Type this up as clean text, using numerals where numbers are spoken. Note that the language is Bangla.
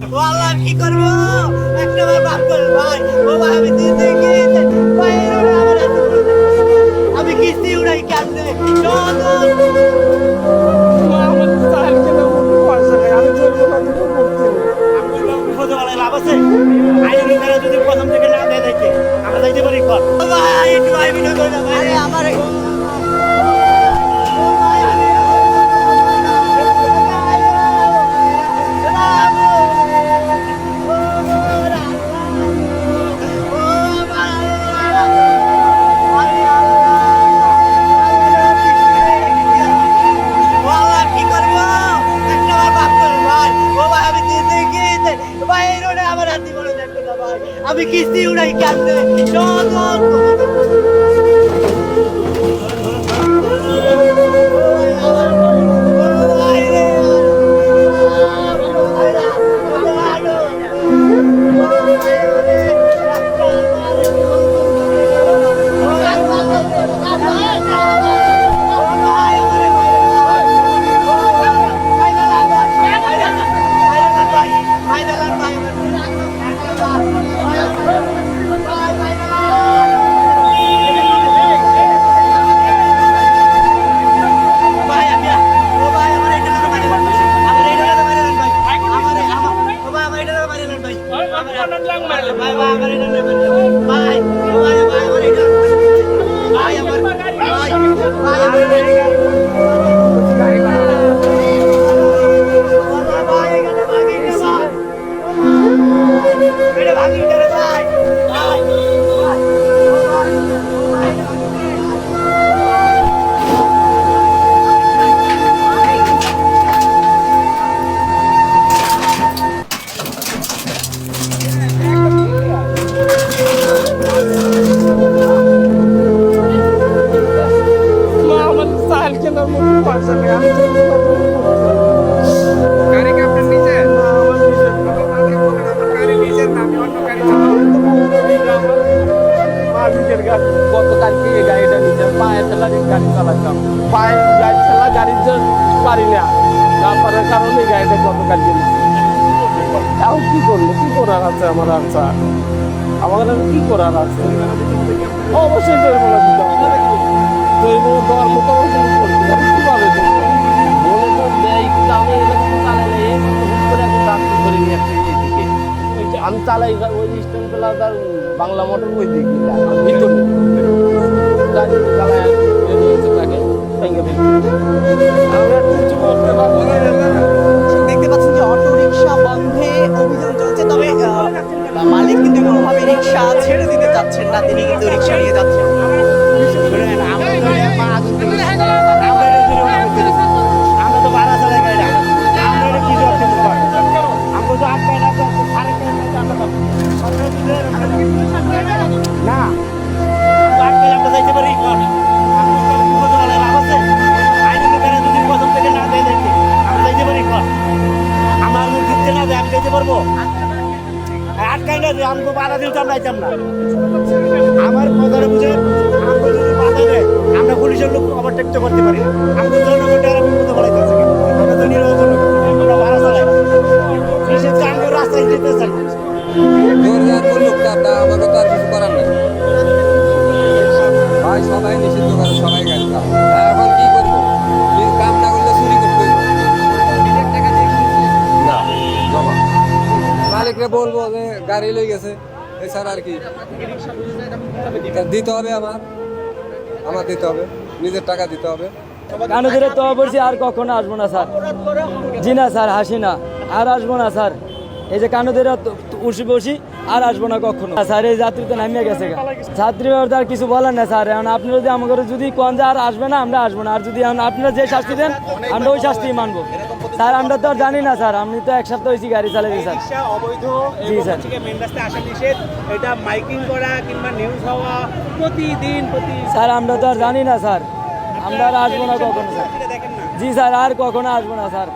আল্লাহ কি করবো একটা বার মাফ করে ভাই। ও ভাই আমি দিতে গিয়ে ভাইয়ের ওরা আমার হাতে তুলে দিল। আমি কিস্তি উড়াই কেমনে লাভ আছে আইনি তারা যদি প্রথম থেকে না দেয় দেখে আমরা যাইতে পারি কর ভাই একটু ভাই ভিডিও করে দাও ভাই আমার আমি কিস্তি উড়াই কেমনে গতকালকে গাড়িটা নিচে পায়ে ফেলা গাড়ি চালাতাম পায়ে গাড়ি ফেলা গাড়ির পারি না তারপরে কারণে গাড়িটা গতকালকে নিচে এখন কি করলো কি করার আছে আমার আচ্ছা আমার কি করার আছে অবশ্যই জরিমানা দিতে হবে জরিমানা দেওয়ার মতো কিভাবে বলে তো দেয় কিন্তু আমি এরকম চালাই ধরে নিয়ে আসছি এইদিকে আমি চালাই ওই স্ট্যান্ড পেলা তার বাংলা মোটর ওই দিকে ভিতরে গাড়ি চালায় থাকে ভেঙে দেখতে পাচ্ছেন যে অটো রিক্সা বন্ধে অভিযান চলছে তবে মালিক কিন্তু কোনোভাবে রিক্সা ছেড়ে দিতে চাচ্ছেন না তিনি কিন্তু রিক্সা নিয়ে যাচ্ছেন আমরা তো ভাড়া চালাই গাড়ি আমরা কি করতে আমরা তো আটকায় না না আটকায় আমরা যাইতে পারি লাভ আছে আইনি যদি প্রথম থেকে না দেয় দেখে আমরা যাইতে পারি আমার ঢুকতে না দেয় আমি যাইতে পারবো আটকাই না যে আমাকে বাধা দিলে তো আমরা যাইতাম না আমার কথাটা বুঝে আমাকে যদি বাধা দেয় আমরা পুলিশের লোক ওভারটেক করতে পারি আমাকে জনগণটা বিপদে পড়াইতেছে আমরা তো নিরহ জনগণ আমরা ভাড়া চালাই পুলিশের চাঙ্গে রাস্তায় যেতে চাই আমাকে তো আর কিছু করার নেই ভাই সবাই নিষিদ্ধ করে সবাই গাড়ি এখন কি করবো কাম না করলে চুরি করতে না জমা মালিকরে বলবো যে গাড়ি লই গেছে এছাড়া আর কি দিতে হবে আমার দিতে হবে নিজের টাকা দিতে হবে কানে ধরে তো বলছি আর কখনো আসবো না স্যার জি না স্যার হাসি না আর আসবো না স্যার এই যে কানে ধরে বসি আর আসবো না কখনো স্যার এই যাত্রী তো নামিয়ে গেছে ছাত্রী আর কিছু বলেন না স্যার এখন আপনি যদি আমাকে যদি কোন যে আর আসবে না আমরা আসবো না আর যদি আপনারা যে শাস্তি দেন আমরা ওই শাস্তি মানবো স্যার আমরা তো আর জানি না স্যার আমি তো এক সপ্তাহ হয়েছি গাড়ি চালাইছি স্যার অবৈধ জি স্যার মেন রাস্তায় আসা নিষেধ এটা মাইকিং করা কিংবা নিউজ হওয়া প্রতিদিন স্যার আমরা তো আর জানি না স্যার আমরা আর আসবো না কখনো স্যার জি স্যার আর কখনো আসবো না স্যার